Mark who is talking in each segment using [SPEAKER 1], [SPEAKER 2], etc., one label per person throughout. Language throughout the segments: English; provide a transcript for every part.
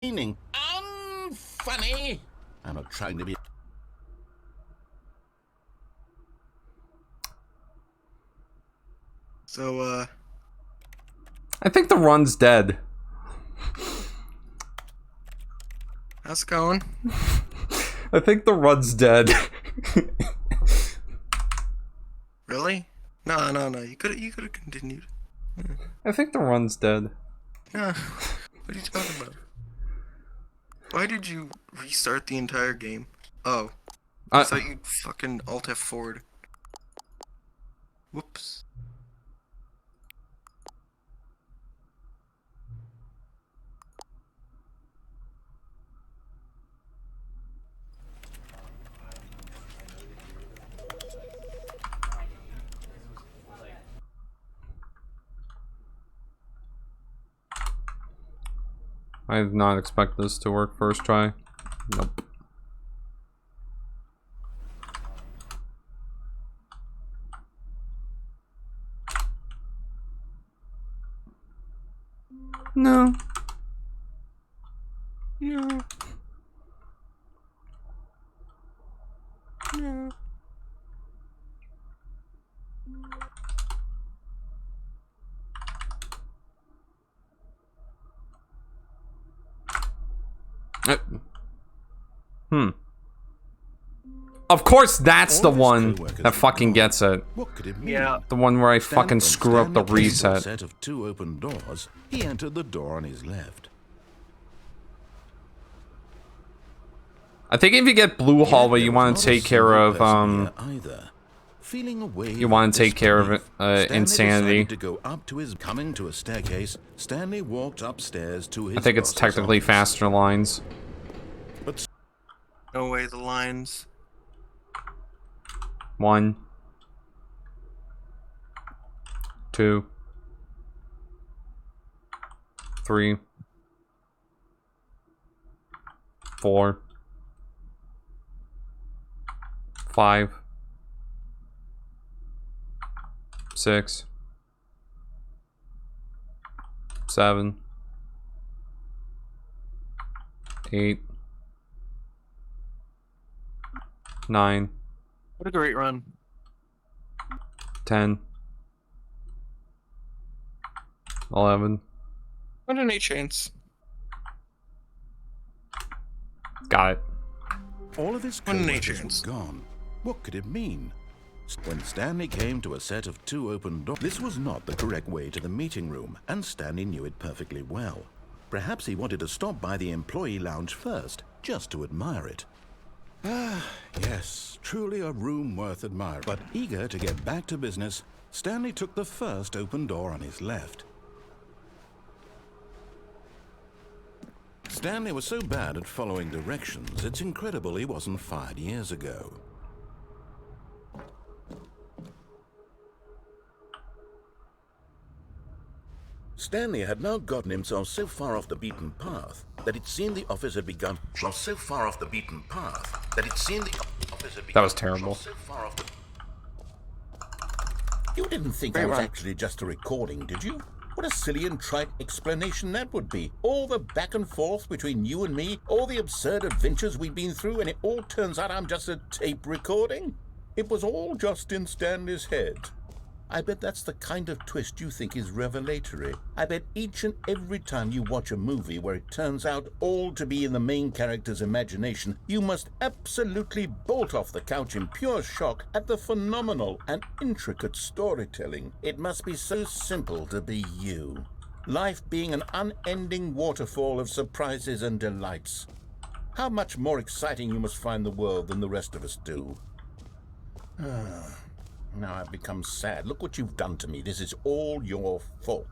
[SPEAKER 1] meaning. Unfunny. I'm not trying to be.
[SPEAKER 2] So,
[SPEAKER 3] I think the run's dead.
[SPEAKER 2] how's it going?
[SPEAKER 3] I think the run's dead.
[SPEAKER 2] Really? No. You could have continued.
[SPEAKER 3] I think the run's dead.
[SPEAKER 2] Yeah. What are you talking about? Why did you restart the entire game? Oh. I thought you fucking Alt F4'd. Whoops.
[SPEAKER 3] I did not expect this to work first try. Nope. No.
[SPEAKER 2] No. No.
[SPEAKER 3] Of course that's the one that fucking gets it.
[SPEAKER 1] What could it mean?
[SPEAKER 2] Yeah.
[SPEAKER 3] The one where I fucking screw up the
[SPEAKER 1] Stanley came to a
[SPEAKER 3] reset.
[SPEAKER 1] set of 2 open doors. He entered the door on his left.
[SPEAKER 3] I think if you get blue hallway, you want to take care of, you want to take care of it, insanity.
[SPEAKER 1] To go up to his coming to a staircase, Stanley walked upstairs to his
[SPEAKER 3] I think it's technically
[SPEAKER 1] office.
[SPEAKER 3] faster lines.
[SPEAKER 1] But
[SPEAKER 2] No way, the lines.
[SPEAKER 3] 1, 2, 3, 4, 5, 6, 7, 8, 9,
[SPEAKER 2] What a great run.
[SPEAKER 3] 10, 11.
[SPEAKER 2] What an 8 chance.
[SPEAKER 3] Got it.
[SPEAKER 1] all of his
[SPEAKER 2] What an
[SPEAKER 1] co-workers
[SPEAKER 2] chance.
[SPEAKER 1] were gone. What could it mean? When Stanley came to a set of 2 open doors, this was not the correct way to the meeting room, and Stanley knew it perfectly well. Perhaps he wanted to stop by the employee lounge first, just to admire it. Ah, yes, truly a room worth admiring. But eager to get back to business, Stanley took the first open door on his left. Stanley was so bad at following directions, it's incredible he wasn't fired years ago. Stanley had now gotten himself so far off the beaten path that it seemed the office had begun.
[SPEAKER 3] That was terrible.
[SPEAKER 1] You didn't think
[SPEAKER 2] Great
[SPEAKER 1] that was
[SPEAKER 2] run.
[SPEAKER 1] actually just a recording, did you? What a silly and trite explanation that would be. All the back and forth between you and me, all the absurd adventures we've been through, and it all turns out I'm just a tape recording? It was all just in Stanley's head. I bet that's the kind of twist you think is revelatory. I bet each and every time you watch a movie where it turns out all to be in the main character's imagination, you must absolutely bolt off the couch in pure shock at the phenomenal and intricate storytelling. It must be so simple to be you. Life being an unending waterfall of surprises and delights. How much more exciting you must find the world than the rest of us do. Now I've become sad. Look what you've done to me. This is all your fault.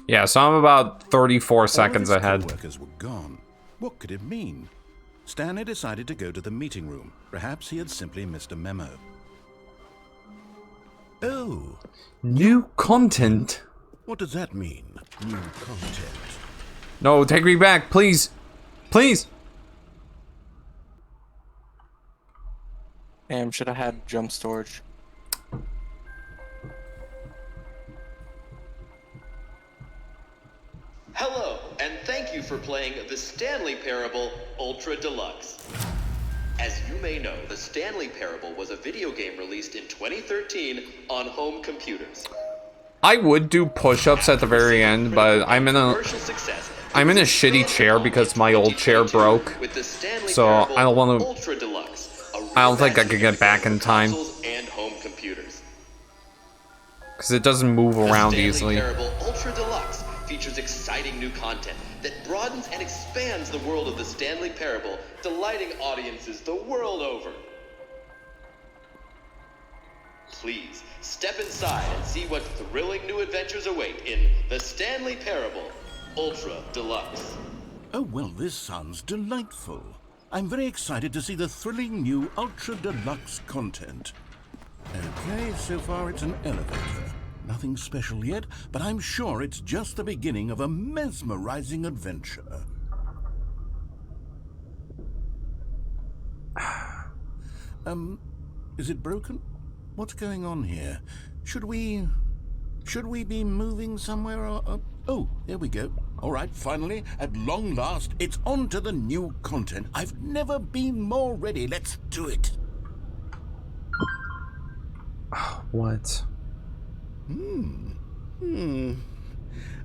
[SPEAKER 3] Yeah, so I'm about 34 seconds
[SPEAKER 1] All of his
[SPEAKER 3] ahead.
[SPEAKER 1] co-workers were gone. What could it mean? Stanley decided to go to the meeting room. Perhaps he had simply missed a memo. Oh,
[SPEAKER 3] New content?
[SPEAKER 1] what does that mean? New content.
[SPEAKER 3] No, take me back, please. Please.
[SPEAKER 2] Damn, should have had jump storage.
[SPEAKER 4] Hello, and thank you for playing the Stanley Parable Ultra Deluxe. As you may know, the Stanley Parable was a video game released in 2013 on home computers.
[SPEAKER 3] I would do push-ups at the very end, but I'm in a shitty chair because my old chair broke. So I don't want to. I don't think I could get back in time. Because it doesn't move around easily.
[SPEAKER 4] The Stanley Parable Ultra Deluxe features exciting new content that broadens and expands the world of the Stanley Parable, delighting audiences the world over. Please, step inside and see what thrilling new adventures await in the Stanley Parable Ultra Deluxe.
[SPEAKER 1] Oh, well, this sounds delightful. I'm very excited to see the thrilling new Ultra Deluxe content. Okay, so far it's an elevator. Nothing special yet, but I'm sure it's just the beginning of a mesmerizing adventure. Is it broken? What's going on here? Should we be moving somewhere or... Oh, there we go. All right, finally, at long last, it's on to the new content. I've never been more ready. Let's do it.
[SPEAKER 3] What?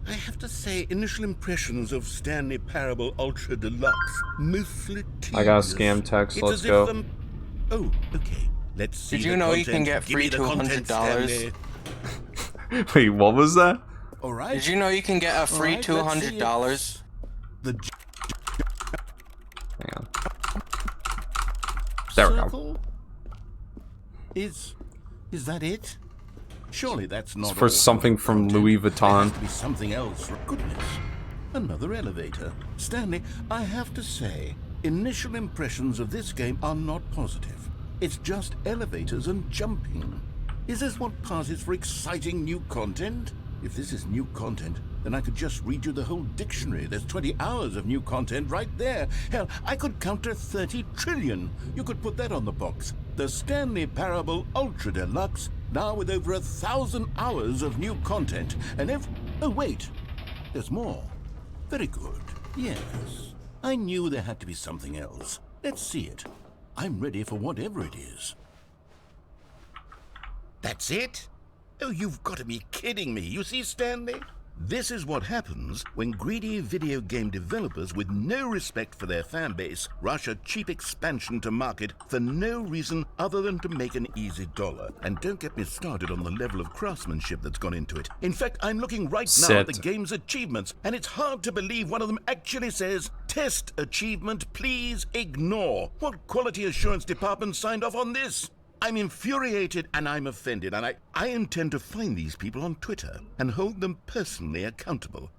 [SPEAKER 1] I have to say, initial impressions of Stanley Parable Ultra Deluxe, mostly tedious.
[SPEAKER 3] I got a scam text, let's go.
[SPEAKER 1] Oh, okay. Let's see.
[SPEAKER 2] Did you know you can get free $200?
[SPEAKER 3] Wait, what was that?
[SPEAKER 1] All right.
[SPEAKER 2] Did you know you can get a free $200?
[SPEAKER 3] Hang on. There we go.
[SPEAKER 1] Is that it? Surely that's not
[SPEAKER 3] It's for something from Louis
[SPEAKER 1] There
[SPEAKER 3] Vuitton.
[SPEAKER 1] has to be something else. For goodness. Another elevator. Stanley, I have to say, initial impressions of this game are not positive. It's just elevators and jumping. Is this what passes for exciting new content? If this is new content, then I could just read you the whole dictionary. There's 20 hours of new content right there. Hell, I could count to 30 trillion. You could put that on the box. The Stanley Parable Ultra Deluxe, now with over 1,000 hours of new content. And oh, wait. There's more. Very good. Yes. I knew there had to be something else. Let's see it. I'm ready for whatever it is. That's it? Oh, you've got to be kidding me. You see, Stanley? This is what happens when greedy video game developers with no respect for their fan base rush a cheap expansion to market for no reason other than to make an easy dollar. And don't get me started on the level of craftsmanship that's gone into it. In fact, I'm looking right now at the game's achievements, and it's hard to believe one of them actually says, "Test achievement, please ignore." What quality assurance department signed off on this? I'm infuriated and I'm offended, and I intend to find these people on Twitter and hold them personally accountable.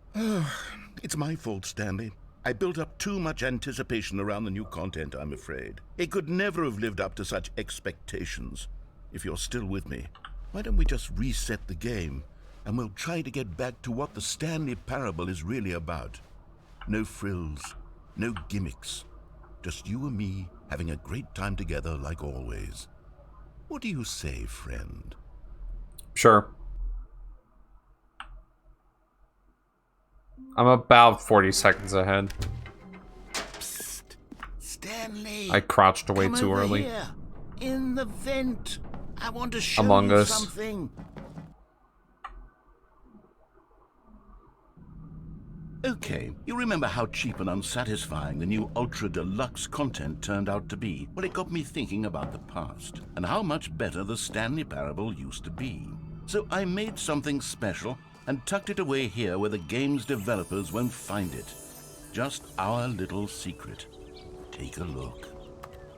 [SPEAKER 1] It's my fault, Stanley. I built up too much anticipation around the new content, I'm afraid. It could never have lived up to such expectations. If you're still with me, why don't we just reset the game, and we'll try to get back to what the Stanley Parable is really about. No frills, no gimmicks. Just you and me having a great time together like always. What do you say, friend?
[SPEAKER 3] Sure. I'm about 40 seconds ahead.
[SPEAKER 1] Psst. Stanley!
[SPEAKER 3] I crouched away too early.
[SPEAKER 1] Here. In the vent. I want to show
[SPEAKER 3] Among
[SPEAKER 1] you
[SPEAKER 3] Us.
[SPEAKER 1] something. Okay, you remember how cheap and unsatisfying the new Ultra Deluxe content turned out to be? Well, it got me thinking about the past, and how much better the Stanley Parable used to be. So I made something special and tucked it away here where the game's developers won't find it. Just our little secret. Take a look.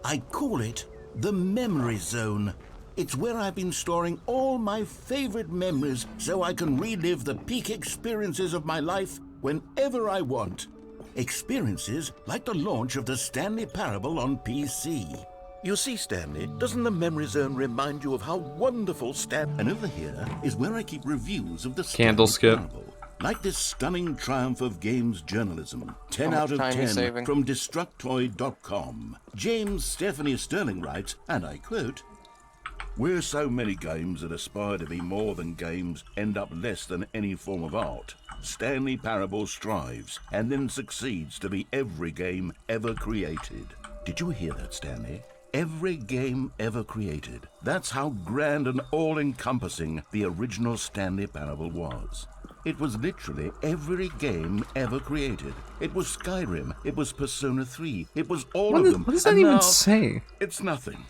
[SPEAKER 1] I call it the Memory Zone. It's where I've been storing all my favorite memories so I can relive the peak experiences of my life whenever I want. Experiences like the launch of the Stanley Parable on PC. You see, Stanley, doesn't the Memory Zone remind you of how wonderful And over here is where I keep reviews of the
[SPEAKER 3] Candle
[SPEAKER 1] Stanley
[SPEAKER 3] skip.
[SPEAKER 1] Parable. Like this stunning triumph of games journalism. 10 out of 10 from Destructoid.com. James Stephanie Sterling writes, and I quote, "Where so many games that aspire to be more than games end up less than any form of art, Stanley Parable strives and then succeeds to be every game ever created. Did you hear that, Stanley? Every game ever created. That's how grand and all-encompassing the original Stanley Parable was. It was literally every game ever created. It was Skyrim. It was Persona 3. It was all of them.
[SPEAKER 3] What does that
[SPEAKER 1] And
[SPEAKER 3] even
[SPEAKER 1] now,
[SPEAKER 3] say?
[SPEAKER 1] It's nothing.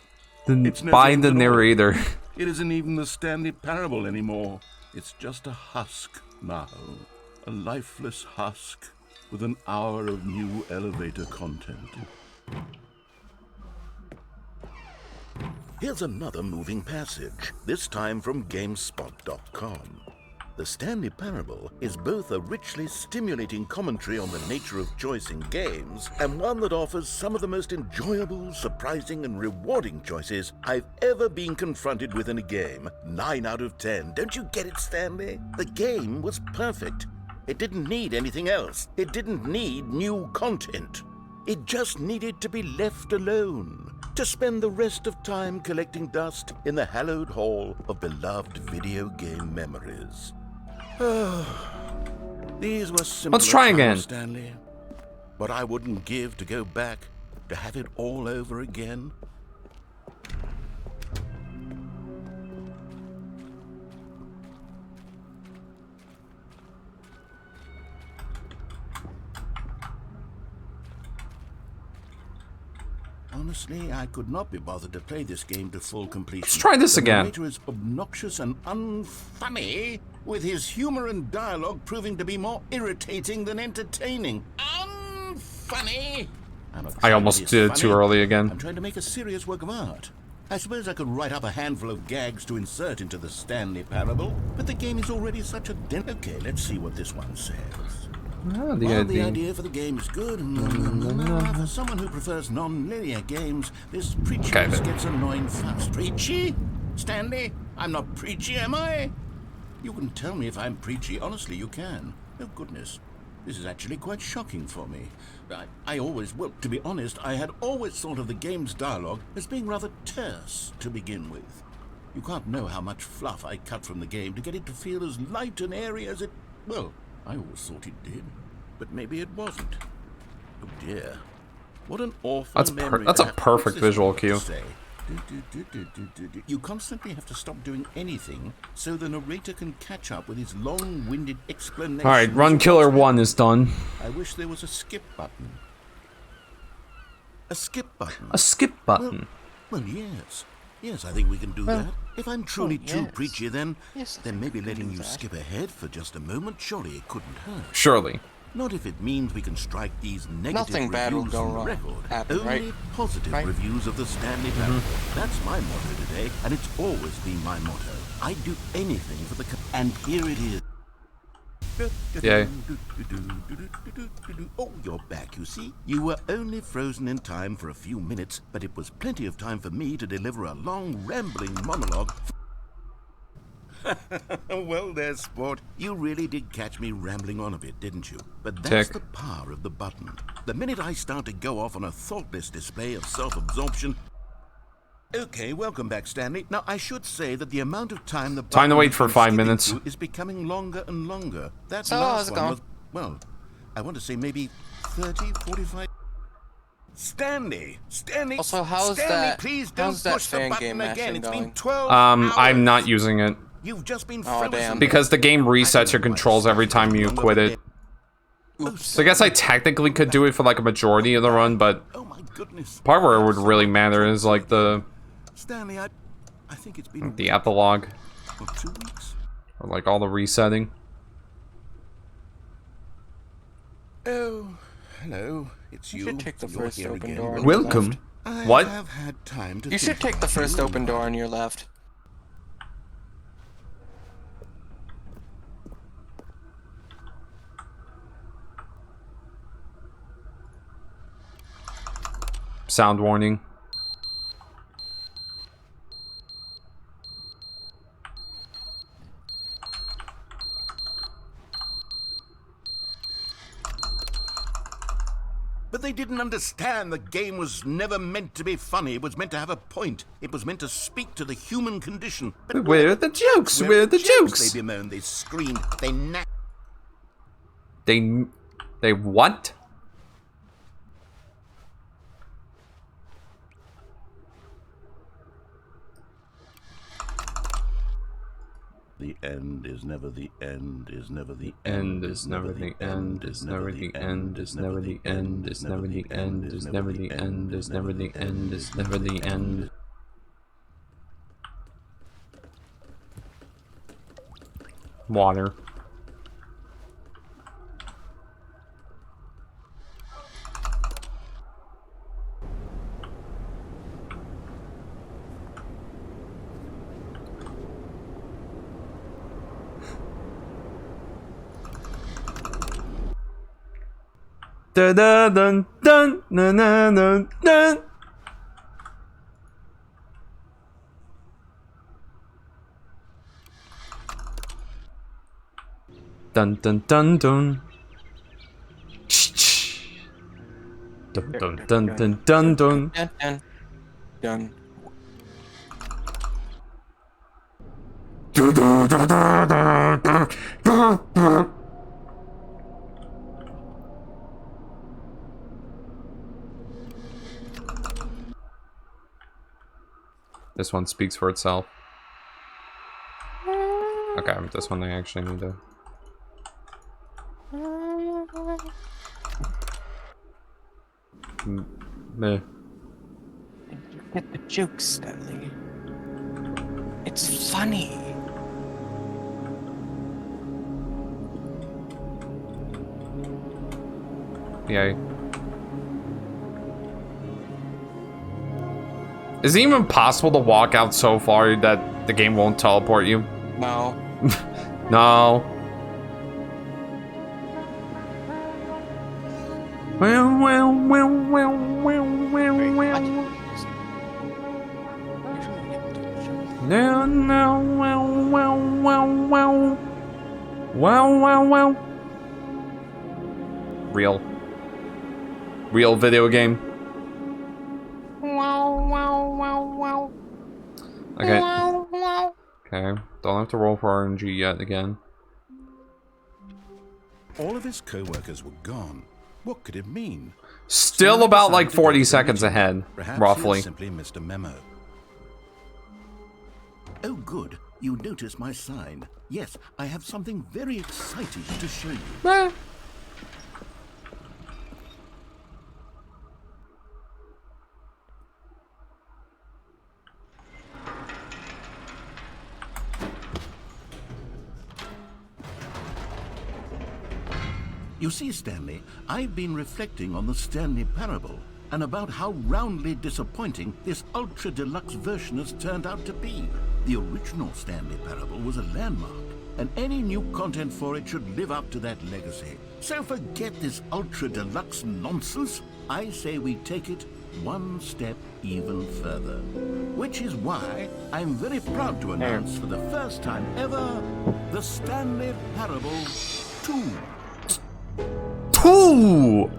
[SPEAKER 3] Then by the narrator.
[SPEAKER 1] It isn't even the Stanley Parable anymore. It's just a husk now. A lifeless husk with an hour of new elevator content. Here's another moving passage, this time from GameSpot.com. The Stanley Parable is both a richly stimulating commentary on the nature of choice in games and one that offers some of the most enjoyable, surprising, and rewarding choices I've ever been confronted with in a game. 9 out of 10. Don't you get it, Stanley? The game was perfect. It didn't need anything else. It didn't need new content. It just needed to be left alone, to spend the rest of time collecting dust in the hallowed hall of beloved video game memories. These were simpler
[SPEAKER 3] Let's try again,
[SPEAKER 1] times, Stanley. But I wouldn't give to go back to have it all over again. Honestly, I could not be bothered to play this game to full completion.
[SPEAKER 3] Let's try this again.
[SPEAKER 1] The narrator is obnoxious and unfunny, with his humor and dialogue proving to be more irritating than entertaining. Unfunny!
[SPEAKER 3] I almost did it too early again.
[SPEAKER 1] I'm trying to make a serious work of art. I suppose I could write up a handful of gags to insert into the Stanley Parable, but the game is already such a Okay, let's see what this one says.
[SPEAKER 3] Ah,
[SPEAKER 1] The idea for the game is good. For someone who prefers non-linear games, this preachiness gets annoying fast. Preachy? Stanley? I'm not preachy, am I? You can tell me if I'm preachy. Honestly, you can. Oh, goodness. This is actually quite shocking for me. Well, to be honest, I had always thought of the game's dialogue as being rather terse to begin with. You can't know how much fluff I cut from the game to get it to feel as light and airy as it... Well, I always thought it did, but maybe it wasn't. Oh dear. What an awful memory.
[SPEAKER 3] That's a perfect visual cue.
[SPEAKER 1] You constantly have to stop doing anything so the narrator can catch up with his long-winded explanation.
[SPEAKER 3] Alright, Run Killer 1 is done.
[SPEAKER 1] I wish there was a skip button. A skip button?
[SPEAKER 3] A skip button?
[SPEAKER 1] Well, yes. Yes, I think we can do that. If I'm truly too preachy, then maybe letting you skip ahead for just a moment, surely it couldn't hurt.
[SPEAKER 3] Surely.
[SPEAKER 1] Not if it means we can strike these negative
[SPEAKER 2] Nothing bad will
[SPEAKER 1] reviews
[SPEAKER 2] go
[SPEAKER 1] from the
[SPEAKER 2] wrong.
[SPEAKER 1] record.
[SPEAKER 2] Only
[SPEAKER 1] Only positive reviews of the Stanley Parable. That's my motto today, and it's always been my motto. I'd do anything for the... And here it is.
[SPEAKER 3] Yay.
[SPEAKER 1] Oh, you're back, you see. You were only frozen in time for a few minutes, but it was plenty of time for me to deliver a long, rambling monologue. Well there, sport. You really did catch me rambling on a bit, didn't you? But that's the power of the button. The minute I start to go off on a thoughtless display of self-absorption... Okay, welcome back, Stanley. Now, I should say that the amount of time the
[SPEAKER 3] time to wait for 5 minutes
[SPEAKER 1] is becoming longer and longer. That
[SPEAKER 2] so
[SPEAKER 1] last one was, well, I want to say maybe 30, 45... Stanley!
[SPEAKER 2] Also, how's
[SPEAKER 1] Stanley,
[SPEAKER 2] that?
[SPEAKER 1] Please don't
[SPEAKER 2] How's that
[SPEAKER 1] push the
[SPEAKER 2] fan
[SPEAKER 1] button
[SPEAKER 2] game
[SPEAKER 1] again. It's
[SPEAKER 2] going?
[SPEAKER 1] been 12 hours.
[SPEAKER 3] I'm not using it.
[SPEAKER 1] You've just been
[SPEAKER 2] damn.
[SPEAKER 3] Because the game resets your controls every time you quit it.
[SPEAKER 2] Oops.
[SPEAKER 3] So I guess I technically could do it for like a majority of the run, but
[SPEAKER 1] Oh my goodness.
[SPEAKER 3] part where it would really matter is like the
[SPEAKER 1] Stanley, I think it's been
[SPEAKER 3] the epilogue
[SPEAKER 1] or 2 weeks.
[SPEAKER 3] or like all the resetting.
[SPEAKER 1] Oh, hello. It's you.
[SPEAKER 2] should take the
[SPEAKER 1] You're
[SPEAKER 2] first
[SPEAKER 1] here
[SPEAKER 2] open
[SPEAKER 1] again.
[SPEAKER 2] door.
[SPEAKER 3] Welcome.
[SPEAKER 1] I
[SPEAKER 3] What?
[SPEAKER 1] have had time to
[SPEAKER 2] You should
[SPEAKER 1] think
[SPEAKER 2] take the
[SPEAKER 1] about
[SPEAKER 2] first
[SPEAKER 1] you.
[SPEAKER 2] open door on your left.
[SPEAKER 3] Sound warning.
[SPEAKER 1] But they didn't understand the game was never meant to be funny. It was meant to have a point. It was meant to speak to the human condition. But
[SPEAKER 3] Where are the jokes? Where are the jokes?
[SPEAKER 1] They bemoaned, they screamed, they
[SPEAKER 3] They what?
[SPEAKER 1] The end is never the end, is never the
[SPEAKER 3] End is never the end, is never the end, is never the end, is never the end, is never the end, is never the end, is never the end. Water. Dun dun dun dun dun dun dun. Dun dun dun dun. Dun dun dun dun dun dun.
[SPEAKER 2] Done.
[SPEAKER 3] This one speaks for itself. Okay, this one I actually need to. Meh.
[SPEAKER 2] Get the joke, Stanley. It's funny.
[SPEAKER 3] Yay. Is it even possible to walk out so far that the game won't teleport you?
[SPEAKER 2] No.
[SPEAKER 3] No. Well. Wow. Real video game. Okay. Okay. Don't have to roll for RNG yet again.
[SPEAKER 1] All of his co-workers were gone. What could it mean?
[SPEAKER 3] Still about like 40 seconds ahead,
[SPEAKER 1] Perhaps
[SPEAKER 3] roughly.
[SPEAKER 1] he had simply missed a memo. Oh, good. You noticed my sign. Yes, I have something very exciting to show you. You see, Stanley, I've been reflecting on the Stanley parable and about how roundly disappointing this ultra deluxe version has turned out to be. The original Stanley parable was a landmark, and any new content for it should live up to that legacy. So forget this ultra deluxe nonsense. I say we take it one step even further. Which is why I'm very proud to announce for the first time ever, the Stanley Parable 2.
[SPEAKER 3] 2!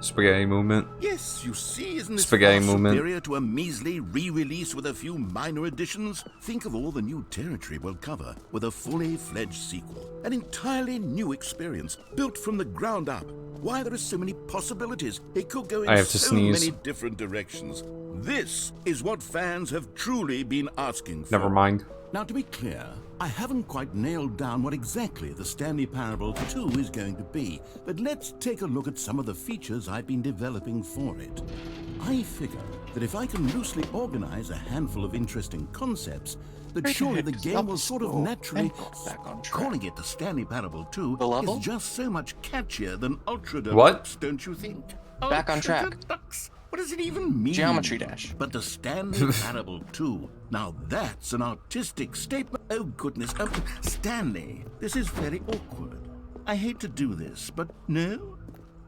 [SPEAKER 3] Spaghetti movement.
[SPEAKER 1] Yes, you see, isn't this
[SPEAKER 3] Spaghetti
[SPEAKER 1] far
[SPEAKER 3] movement.
[SPEAKER 1] superior to a measly re-release with a few minor additions? Think of all the new territory we'll cover with a fully fledged sequel. An entirely new experience, built from the ground up. Why, there are so many possibilities. It could go in
[SPEAKER 3] I have to
[SPEAKER 1] so
[SPEAKER 3] sneeze.
[SPEAKER 1] many different directions. This is what fans have truly been asking for.
[SPEAKER 3] Never mind.
[SPEAKER 1] Now, to be clear, I haven't quite nailed down what exactly the Stanley Parable 2 is going to be, but let's take a look at some of the features I've been developing for it. I figure that if I can loosely organize a handful of interesting concepts, that surely the game will sort of naturally... Calling it the Stanley Parable 2 is just so much catchier than Ultra Deluxe, don't you think?
[SPEAKER 2] Back on track.
[SPEAKER 1] Ultra Deluxe? What does it even mean?
[SPEAKER 2] Geometry Dash.
[SPEAKER 1] But the Stanley Parable 2, now that's an artistic statement. Oh goodness, Stanley, this is very awkward. I hate to do this, but no?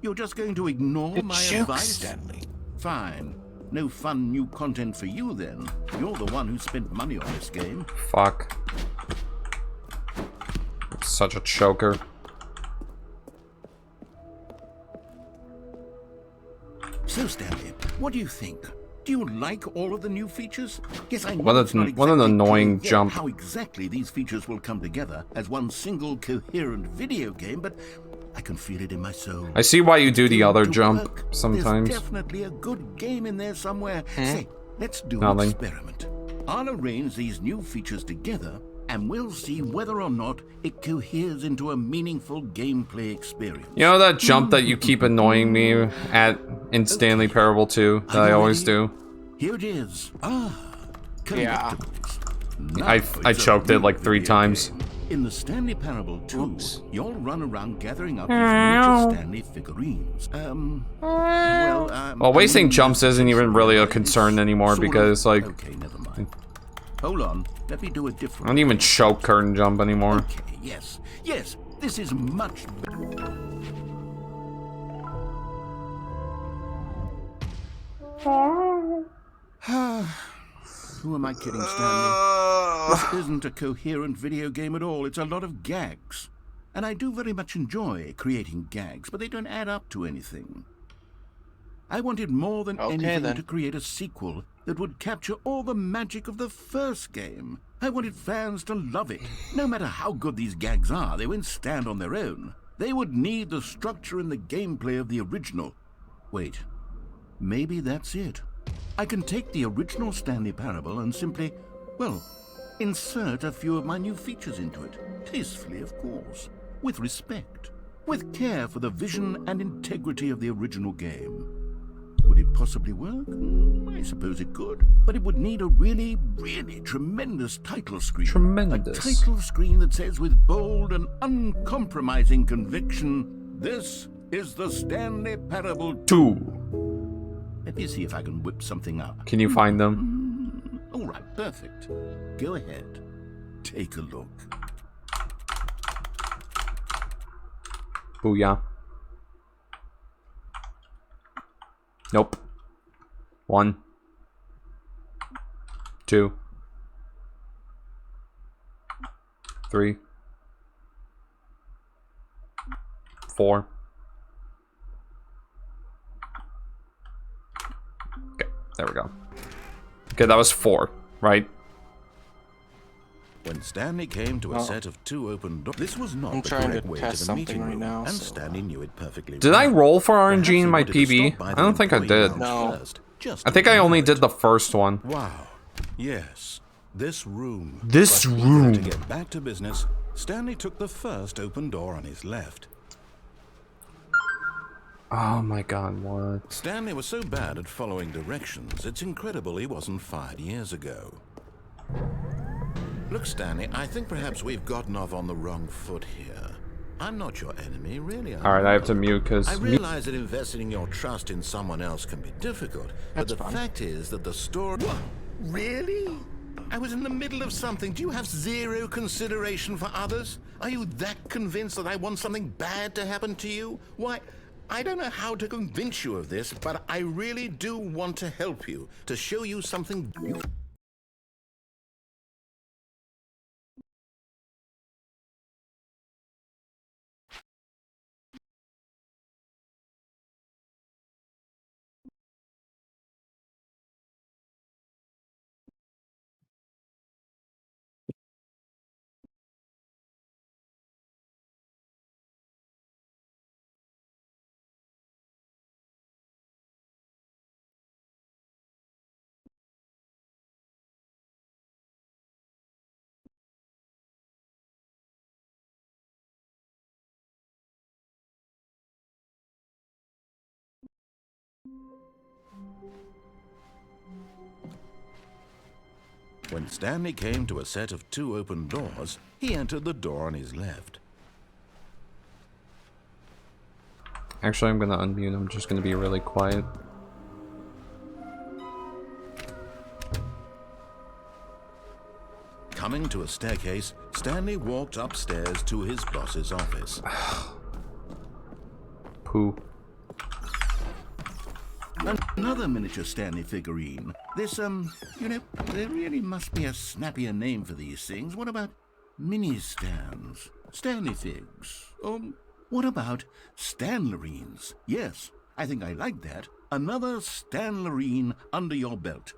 [SPEAKER 1] You're just going to ignore my advice?
[SPEAKER 2] Stanley.
[SPEAKER 1] Fine. No fun new content for you then. You're the one who spent money on this game.
[SPEAKER 3] Fuck. Such a choker.
[SPEAKER 1] So, Stanley, what do you think? Do Do you like all of the new features? Yes, I know
[SPEAKER 3] What
[SPEAKER 1] it's not
[SPEAKER 3] what an
[SPEAKER 1] exactly
[SPEAKER 3] annoying
[SPEAKER 1] clear
[SPEAKER 3] jump.
[SPEAKER 1] how exactly these features will come together as one single coherent video game, but I can feel it in my soul.
[SPEAKER 3] I see why you do the other
[SPEAKER 1] To
[SPEAKER 3] jump
[SPEAKER 1] work.
[SPEAKER 3] sometimes.
[SPEAKER 1] There's definitely a good game in there somewhere. Say, let's do
[SPEAKER 3] Nothing.
[SPEAKER 1] an experiment. I'll arrange these new features together, and we'll see whether or not it coheres into a meaningful gameplay experience.
[SPEAKER 3] You know that jump that you keep annoying me at in Stanley Parable 2 that I always do?
[SPEAKER 1] Here it is.
[SPEAKER 5] Yeah.
[SPEAKER 1] Collectibles. Now
[SPEAKER 3] I
[SPEAKER 1] it's a
[SPEAKER 3] choked it
[SPEAKER 1] real
[SPEAKER 3] like 3
[SPEAKER 1] video
[SPEAKER 3] times.
[SPEAKER 1] game. In the Stanley Parable 2,
[SPEAKER 5] Oops.
[SPEAKER 1] you'll run around gathering up these miniature Stanley figurines.
[SPEAKER 3] Well, wasting jumps isn't even really a concern anymore
[SPEAKER 1] Sort of.
[SPEAKER 3] because, like,
[SPEAKER 1] Okay, never mind. Hold on. Let me do a
[SPEAKER 3] I
[SPEAKER 1] different.
[SPEAKER 3] don't even choke curtain jump anymore.
[SPEAKER 1] Okay, yes. Yes, this is much better. Who am I kidding, Stanley? This isn't a coherent video game at all. It's a lot of gags. And I do very much enjoy creating gags, but they don't add up to anything. I wanted more than
[SPEAKER 5] Okay,
[SPEAKER 1] anything
[SPEAKER 5] then.
[SPEAKER 1] to create a sequel that would capture all the magic of the first game. I wanted fans to love it. No matter how good these gags are, they won't stand on their own. They would need the structure and the gameplay of the original. Wait, maybe that's it. I can take the original Stanley Parable and simply, well, insert a few of my new features into it. Tastefully, of course. With respect. With care for the vision and integrity of the original game. Would it possibly work? I suppose it could. But it would need a really, really tremendous title screen.
[SPEAKER 3] Tremendous.
[SPEAKER 1] A title screen that says with bold and uncompromising conviction, "This is the Stanley Parable
[SPEAKER 3] 2.
[SPEAKER 1] Let me see if I can whip something up.
[SPEAKER 3] Can you find them?
[SPEAKER 1] All right, perfect. Go ahead. Take a look.
[SPEAKER 3] Booyah. Nope. 1. 2. 3. 4. Okay, there we go. Okay, that was 4, right?
[SPEAKER 1] When Stanley came to a set of 2 open doors, this was not
[SPEAKER 5] I'm
[SPEAKER 1] the
[SPEAKER 5] trying to
[SPEAKER 1] correct way to
[SPEAKER 5] test
[SPEAKER 1] the
[SPEAKER 5] something
[SPEAKER 1] meeting
[SPEAKER 5] right
[SPEAKER 1] room,
[SPEAKER 5] now,
[SPEAKER 1] and
[SPEAKER 5] so-
[SPEAKER 1] Stanley knew it perfectly.
[SPEAKER 3] Did I
[SPEAKER 1] well.
[SPEAKER 3] roll for
[SPEAKER 1] Perhaps
[SPEAKER 3] RNG
[SPEAKER 1] he
[SPEAKER 3] in my
[SPEAKER 1] wanted to
[SPEAKER 3] PB?
[SPEAKER 1] stop by
[SPEAKER 3] I
[SPEAKER 1] the
[SPEAKER 3] don't think I
[SPEAKER 1] employee
[SPEAKER 3] did.
[SPEAKER 1] lounge
[SPEAKER 5] No.
[SPEAKER 1] first, just
[SPEAKER 3] I think
[SPEAKER 1] to
[SPEAKER 3] I only
[SPEAKER 1] admire
[SPEAKER 3] did the first one.
[SPEAKER 1] Wow. Yes, this room.
[SPEAKER 3] This
[SPEAKER 1] But eager
[SPEAKER 3] room.
[SPEAKER 1] To get back to business, Stanley took the first open door on his left.
[SPEAKER 3] Oh my god, what?
[SPEAKER 1] Stanley was so bad at following directions, it's incredible he wasn't fired years ago. Look, Stanley, I think perhaps we've gotten off on the wrong foot here. I'm not your enemy, really.
[SPEAKER 3] Alright, I have to mute because...
[SPEAKER 1] I realize that investing your trust in someone else can be difficult, but
[SPEAKER 5] That's
[SPEAKER 1] the
[SPEAKER 5] fine.
[SPEAKER 1] fact is that the story... What? Really? I was in the middle of something. Do you have zero consideration for others? Are you that convinced that I want something bad to happen to you? Why, I don't know how to convince you of this, but I really do want to help you, to show you something... When Stanley came to a set of 2 open doors, he entered the door on his left.
[SPEAKER 3] Actually, I'm gonna unmute. I'm just gonna be really quiet.
[SPEAKER 1] Coming to a staircase, Stanley walked upstairs to his boss's office.
[SPEAKER 3] Poo.
[SPEAKER 1] Another miniature Stanley figurine. This, you know, there really must be a snappier name for these things. What about mini-stands? Stanley figs? What about Stanlerines? Yes,
[SPEAKER 5] I think I like that. Another Stanley under your belt.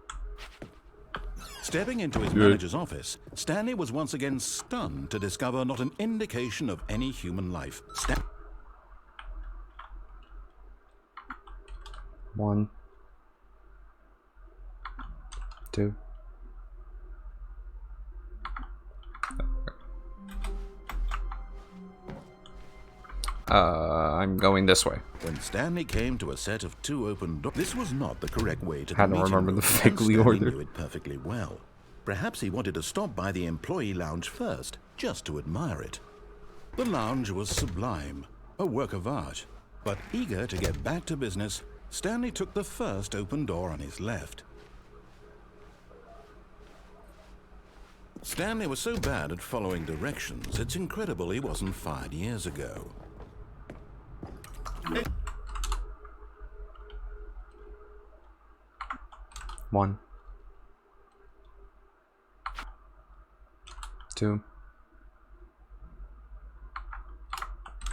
[SPEAKER 5] Stepping into his manager's office, Stanley was once again stunned to discover not an indication of any human life.
[SPEAKER 3] 1, 2. I'm going this way.
[SPEAKER 5] When Stanley came to a set of 2 open doors, this was not the correct way to
[SPEAKER 3] Had
[SPEAKER 5] the
[SPEAKER 3] to
[SPEAKER 5] meeting
[SPEAKER 3] remember
[SPEAKER 5] room,
[SPEAKER 3] the
[SPEAKER 5] and
[SPEAKER 3] Figley
[SPEAKER 5] Stanley
[SPEAKER 3] order.
[SPEAKER 5] knew it perfectly well. Perhaps he wanted to stop by the employee lounge first, just to admire it. The lounge was sublime, a work of art. But eager to get back to business, Stanley took the first open door on his left. Stanley was so bad at following directions, it's incredible he wasn't fired years ago.
[SPEAKER 3] 1, 2,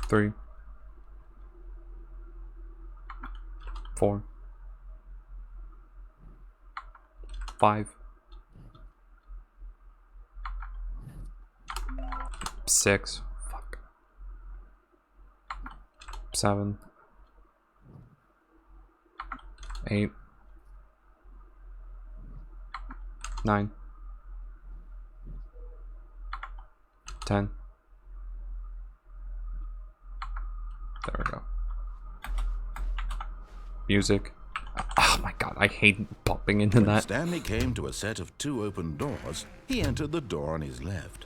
[SPEAKER 3] 3, 4, 5, 6, 7, 8, 9, 10. There we go. Music. Oh my god, I hate bumping into
[SPEAKER 5] When
[SPEAKER 3] that.
[SPEAKER 5] Stanley came to a set of 2 open doors, he entered the door on his left.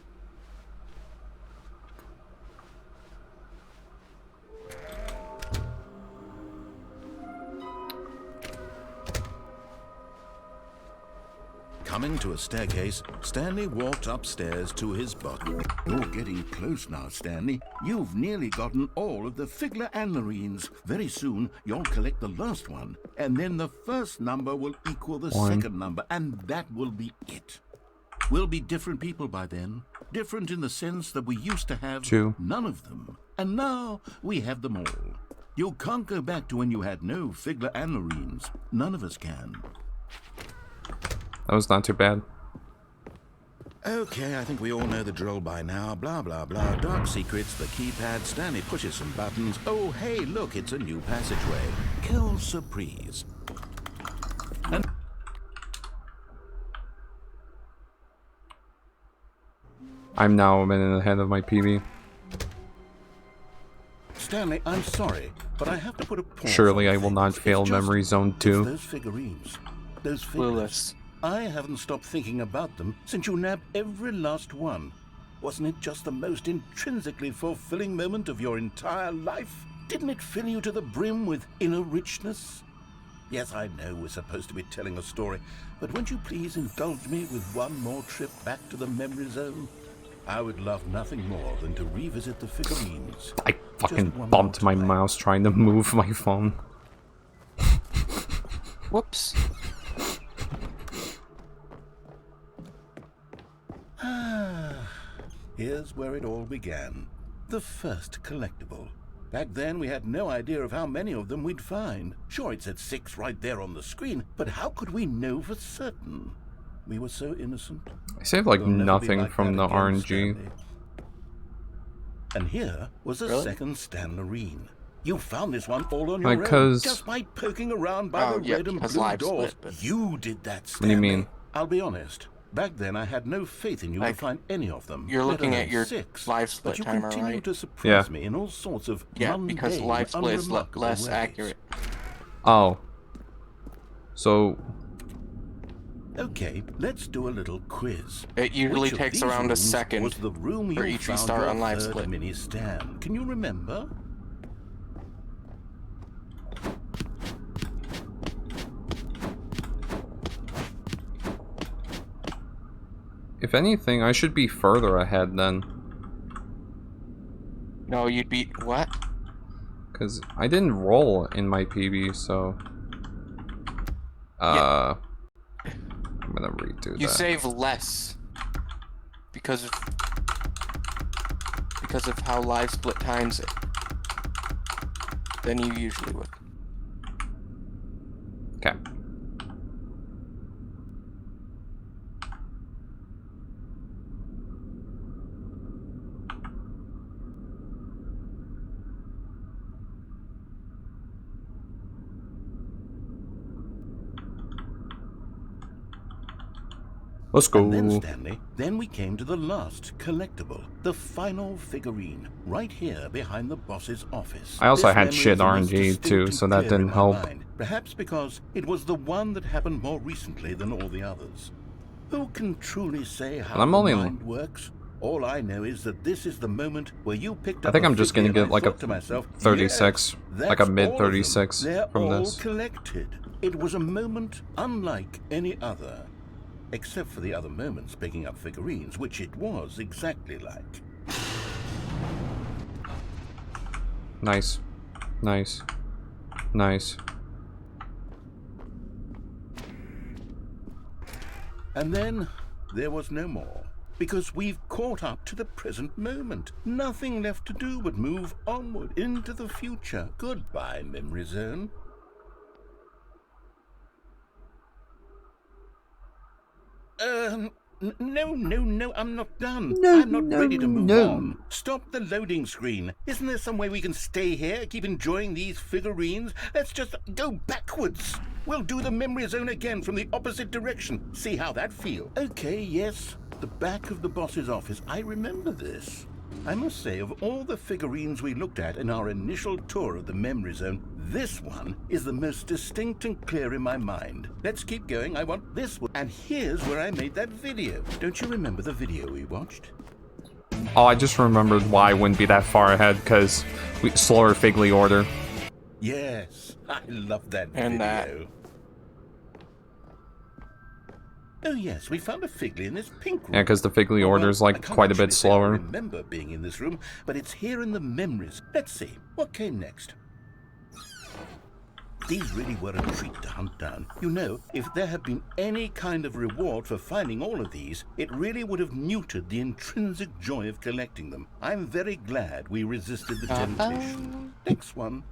[SPEAKER 5] Coming to a staircase, Stanley walked upstairs to his button. You're getting close now, Stanley. You've nearly gotten all of the Figler Anmarines. Very soon, you'll collect the last one, and then the first number will equal the
[SPEAKER 3] 1.
[SPEAKER 5] second number, and that will be it. We'll be different people by then. Different in the sense that we used to have
[SPEAKER 3] 2.
[SPEAKER 5] none of them, and now we have them all. You can't go back to when you had no Figler Anmarines. None of us can.
[SPEAKER 3] That was not too bad.
[SPEAKER 5] Okay, I think we all know the drill by now. Blah, blah, blah. Dark secrets, the keypad, Stanley pushes some buttons. Oh, hey, look, it's a new passageway. Quelle surprise. And
[SPEAKER 3] I'm now a minute ahead of my PB.
[SPEAKER 5] Stanley, I'm sorry, but I have to put a pause.
[SPEAKER 3] Surely
[SPEAKER 5] on
[SPEAKER 3] I will
[SPEAKER 5] things.
[SPEAKER 3] not
[SPEAKER 5] It's
[SPEAKER 3] fail
[SPEAKER 5] just-
[SPEAKER 3] Memory Zone
[SPEAKER 5] it's
[SPEAKER 3] 2.
[SPEAKER 5] those figurines. Those figures. I haven't stopped thinking about them since you nabbed every last one. Wasn't it just the most intrinsically fulfilling moment of your entire life? Didn't it fill you to the brim with inner richness? Yes, I know we're supposed to be telling a story, but won't you please indulge me with one more trip back to the memory zone? I would love nothing more than to revisit the figurines.
[SPEAKER 3] I fucking
[SPEAKER 5] Just one
[SPEAKER 3] bumped
[SPEAKER 5] more
[SPEAKER 3] my
[SPEAKER 5] time.
[SPEAKER 3] mouse trying to move my phone.
[SPEAKER 2] Whoops.
[SPEAKER 5] Here's where it all began. The first collectible. Back then, we had no idea of how many of them we'd find. Sure, it said 6 right there on the screen, but how could we know for certain? We were so innocent.
[SPEAKER 3] I saved like
[SPEAKER 5] We'll never be
[SPEAKER 3] nothing
[SPEAKER 5] like
[SPEAKER 3] from
[SPEAKER 5] that
[SPEAKER 3] the
[SPEAKER 5] again,
[SPEAKER 3] RNG.
[SPEAKER 5] Stanley. And here was a second Stanlerine. You found this one all on your
[SPEAKER 3] Like,
[SPEAKER 5] own,
[SPEAKER 3] 'cause-
[SPEAKER 5] just by poking around by
[SPEAKER 2] Oh,
[SPEAKER 5] the
[SPEAKER 2] yeah,
[SPEAKER 5] red and
[SPEAKER 2] because
[SPEAKER 5] blue
[SPEAKER 2] live
[SPEAKER 5] doors.
[SPEAKER 2] split, but-
[SPEAKER 5] You did that,
[SPEAKER 3] What do
[SPEAKER 5] Stanley.
[SPEAKER 3] you mean?
[SPEAKER 5] I'll be honest. Back then, I had no faith in you to
[SPEAKER 2] Like,
[SPEAKER 5] find any of them.
[SPEAKER 2] you're
[SPEAKER 5] let
[SPEAKER 2] looking
[SPEAKER 5] alone
[SPEAKER 2] at your
[SPEAKER 5] 6.
[SPEAKER 2] live split
[SPEAKER 5] but you
[SPEAKER 2] timer,
[SPEAKER 5] continue
[SPEAKER 2] right?
[SPEAKER 5] to surprise
[SPEAKER 3] Yeah.
[SPEAKER 5] me in all sorts of
[SPEAKER 2] Yeah, because
[SPEAKER 5] mundane,
[SPEAKER 2] live split is
[SPEAKER 5] unremarkable
[SPEAKER 2] less
[SPEAKER 5] ways.
[SPEAKER 2] accurate.
[SPEAKER 3] Oh. So,
[SPEAKER 5] Okay, let's do a little quiz.
[SPEAKER 2] It usually
[SPEAKER 5] Which of
[SPEAKER 2] takes
[SPEAKER 5] these
[SPEAKER 2] around a
[SPEAKER 5] rooms
[SPEAKER 2] second
[SPEAKER 5] was the room
[SPEAKER 2] for
[SPEAKER 5] you
[SPEAKER 2] each
[SPEAKER 5] found
[SPEAKER 2] restart
[SPEAKER 5] your
[SPEAKER 2] on live
[SPEAKER 5] third
[SPEAKER 2] split.
[SPEAKER 5] mini stand? Can you remember?
[SPEAKER 3] if anything, I should be further ahead then.
[SPEAKER 2] No, you'd be what?
[SPEAKER 3] Because I didn't roll in my PB, so... I'm gonna redo
[SPEAKER 2] You
[SPEAKER 3] that.
[SPEAKER 2] save less because of how live split times it than you usually would.
[SPEAKER 3] Okay. Let's go.
[SPEAKER 5] And then, Stanley, then we came to the last collectible, the final figurine, right here behind the boss's office.
[SPEAKER 3] I also
[SPEAKER 5] This
[SPEAKER 3] had
[SPEAKER 5] memory
[SPEAKER 3] shit
[SPEAKER 5] is the most
[SPEAKER 3] RNG
[SPEAKER 5] distinct
[SPEAKER 3] too,
[SPEAKER 5] and
[SPEAKER 3] so that
[SPEAKER 5] clear in
[SPEAKER 3] didn't
[SPEAKER 5] my
[SPEAKER 3] help.
[SPEAKER 5] mind, perhaps because it was the one that happened more recently than all the others. Who can truly say how
[SPEAKER 3] I'm
[SPEAKER 5] the
[SPEAKER 3] only-
[SPEAKER 5] mind works? All I know is that this is the moment where you picked up
[SPEAKER 3] I think
[SPEAKER 5] a
[SPEAKER 3] I'm just
[SPEAKER 5] figure
[SPEAKER 3] gonna
[SPEAKER 5] and
[SPEAKER 3] get
[SPEAKER 5] I
[SPEAKER 3] like a
[SPEAKER 5] thought to myself,
[SPEAKER 3] 36,
[SPEAKER 5] yes,
[SPEAKER 3] like a
[SPEAKER 5] that's
[SPEAKER 3] mid
[SPEAKER 5] all of them.
[SPEAKER 3] 36
[SPEAKER 5] They're
[SPEAKER 3] from
[SPEAKER 5] all
[SPEAKER 3] this.
[SPEAKER 5] collected. It was a moment unlike any other. Except for the other moments picking up figurines, which it was exactly like.
[SPEAKER 3] Nice. Nice. Nice.
[SPEAKER 5] And then there was no more. Because we've caught up to the present moment. Nothing left to do but move onward into the future. Goodbye, Memory Zone. No, I'm not done. I'm not ready to move on. Stop the loading screen. Isn't there some way we can stay here, keep enjoying these figurines? Let's just go backwards. We'll do the memory zone again from the opposite direction. See how that feels. Okay, yes. The back of the boss's office. I remember this. I must say, of all the figurines we looked at in our initial tour of the memory zone, this one is the most distinct and clear in my mind. Let's keep going. I want this one. And here's where I made that video. Don't you remember the video we watched?
[SPEAKER 3] Oh, I just remembered why I wouldn't be that far ahead, because slower Figley order.
[SPEAKER 5] Yes, I love that
[SPEAKER 2] And
[SPEAKER 5] video. Oh yes, we found a Figley in this pink room.
[SPEAKER 3] Yeah, because the Figley order is
[SPEAKER 5] I
[SPEAKER 3] like
[SPEAKER 5] can't
[SPEAKER 3] quite a
[SPEAKER 5] actually
[SPEAKER 3] bit
[SPEAKER 5] say I
[SPEAKER 3] slower.
[SPEAKER 5] remember being in this room, but it's here in the memories. Let's see, what came next? These really were a treat to hunt down. You know, if there had been any kind of reward for finding all of these, it really would have muted the intrinsic joy of collecting them. I'm very glad we resisted the temptation. Next one.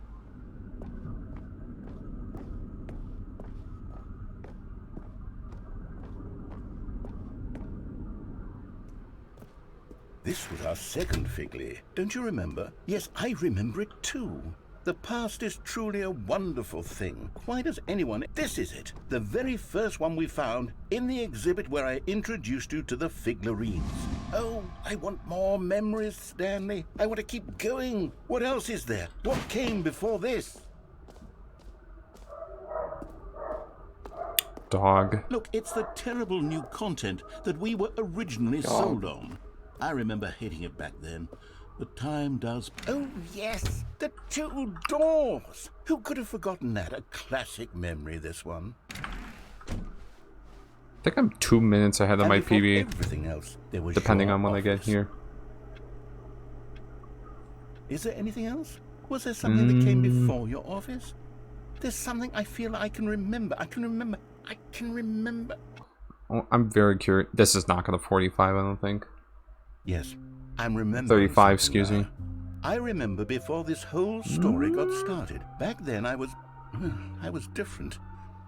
[SPEAKER 5] This was our second Figley. Don't you remember? Yes, I remember it too. The past is truly a wonderful thing. Quite as anyone, this is it. The very first one we found in the exhibit where I introduced you to the Figlerines. Oh, I want more memories, Stanley. I want to keep going. What else is there? What came before this?
[SPEAKER 3] Dog.
[SPEAKER 5] Look, it's the terrible new content that we were originally sold on. I remember hating it back then. But time does... Oh, yes! The two doors! Who could have forgotten that? A classic memory, this one.
[SPEAKER 3] I think I'm 2 minutes ahead of
[SPEAKER 5] And
[SPEAKER 3] my
[SPEAKER 5] before
[SPEAKER 3] PB,
[SPEAKER 5] everything else, there was
[SPEAKER 3] depending
[SPEAKER 5] your
[SPEAKER 3] on when I get
[SPEAKER 5] office.
[SPEAKER 3] here.
[SPEAKER 5] Is there anything else? Was there something that came before your office? There's something I feel I can remember. I can remember.
[SPEAKER 3] Oh, I'm very curious. This is not going to 45, I don't think.
[SPEAKER 5] Yes, I'm remembering
[SPEAKER 3] 35,
[SPEAKER 5] something
[SPEAKER 3] excuse
[SPEAKER 5] now.
[SPEAKER 3] me.
[SPEAKER 5] I remember before this whole story got started. Back then I was different.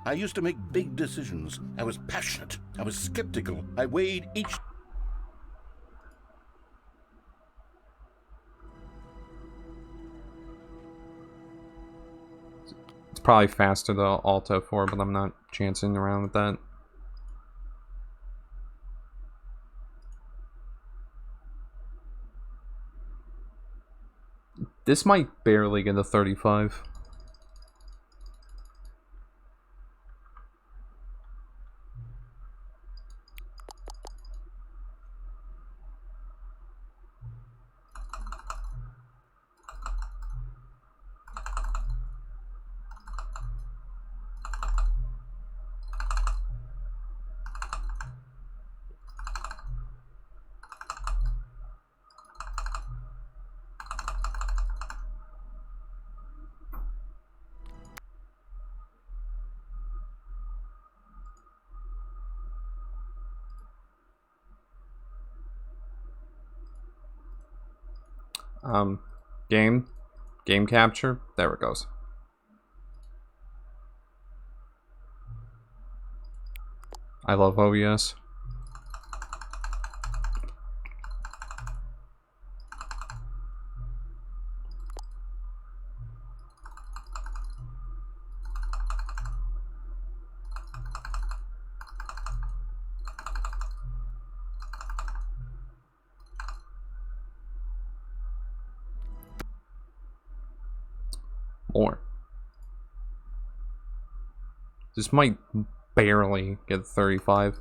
[SPEAKER 5] I used to make big decisions. I was passionate. I was skeptical. I weighed each...
[SPEAKER 3] It's probably faster to Alt F4, but I'm not chancing around with that. This might barely get a 35. Game capture, there it goes. I love OBS. More. This might barely get 35.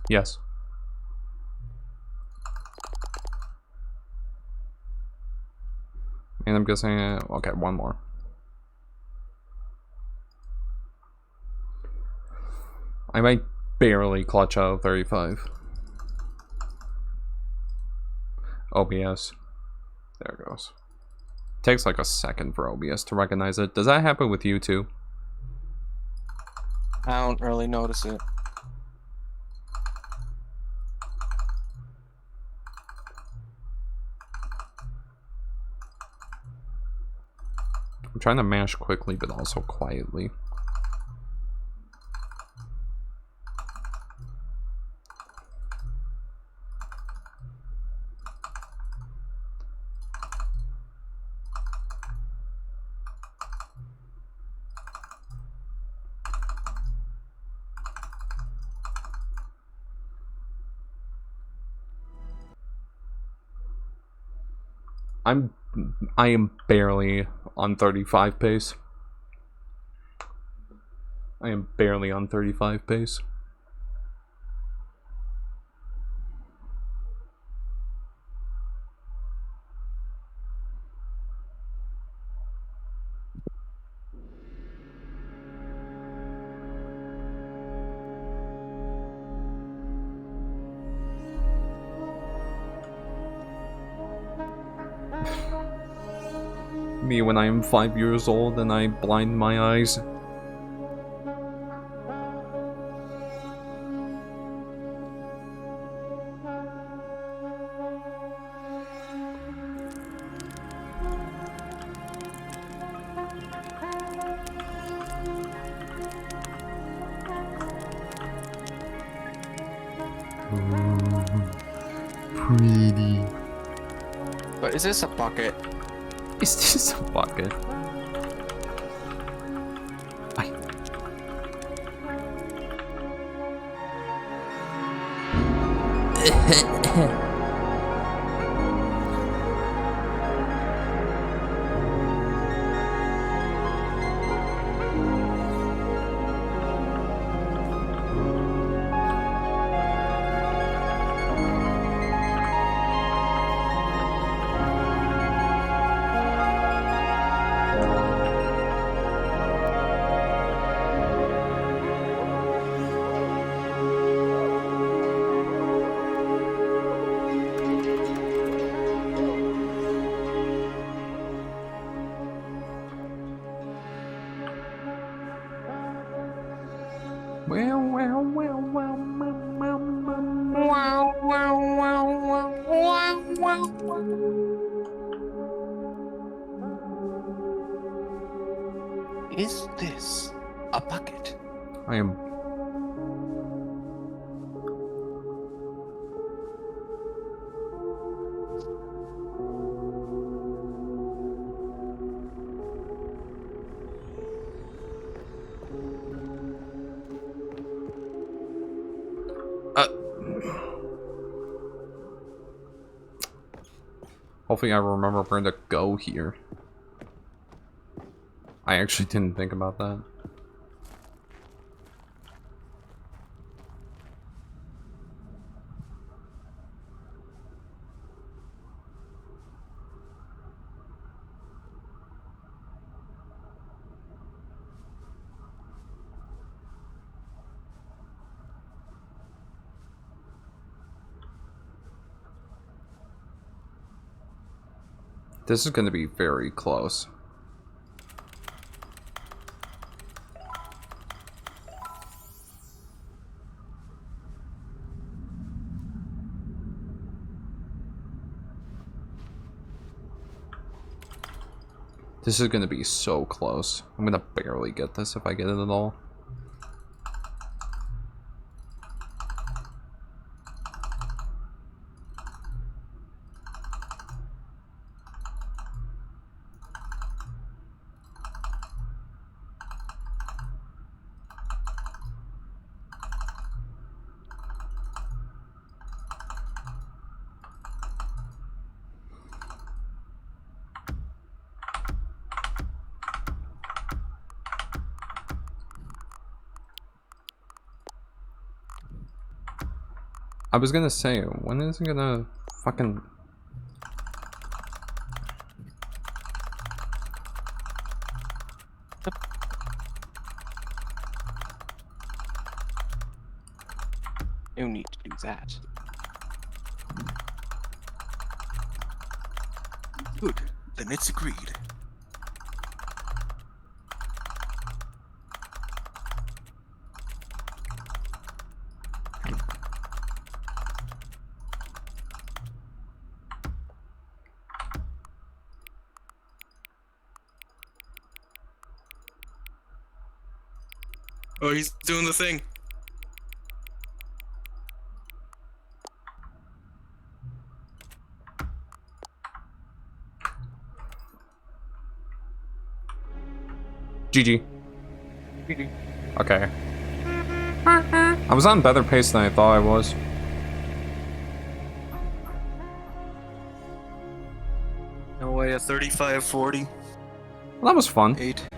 [SPEAKER 3] Yes. And I'm guessing, okay, one more. I might barely clutch out of 35. OBS. There it goes. Takes like a second for OBS to recognize it. Does that happen with you too?
[SPEAKER 2] I don't really notice it.
[SPEAKER 3] I'm trying to mash quickly, but also quietly. I am barely on 35 pace. I am barely on 35 pace. Me when I am 5 years old and I blind my eyes. Pretty.
[SPEAKER 2] But is this a bucket?
[SPEAKER 3] It's just a bucket. I...
[SPEAKER 2] Is this a bucket?
[SPEAKER 3] I am... Hopefully I remember where to go here. I actually didn't think about that. This is gonna be very close. This is gonna be so close. I'm gonna barely get this if I get it at all. I was gonna say, when is it gonna fucking...
[SPEAKER 6] No need to do that.
[SPEAKER 2] Good. Then it's agreed. Oh, he's doing the thing.
[SPEAKER 3] GG. Okay. I was on better pace than I thought I was.
[SPEAKER 2] No way, a 35-40.
[SPEAKER 3] Well, that was fun.
[SPEAKER 2] 8.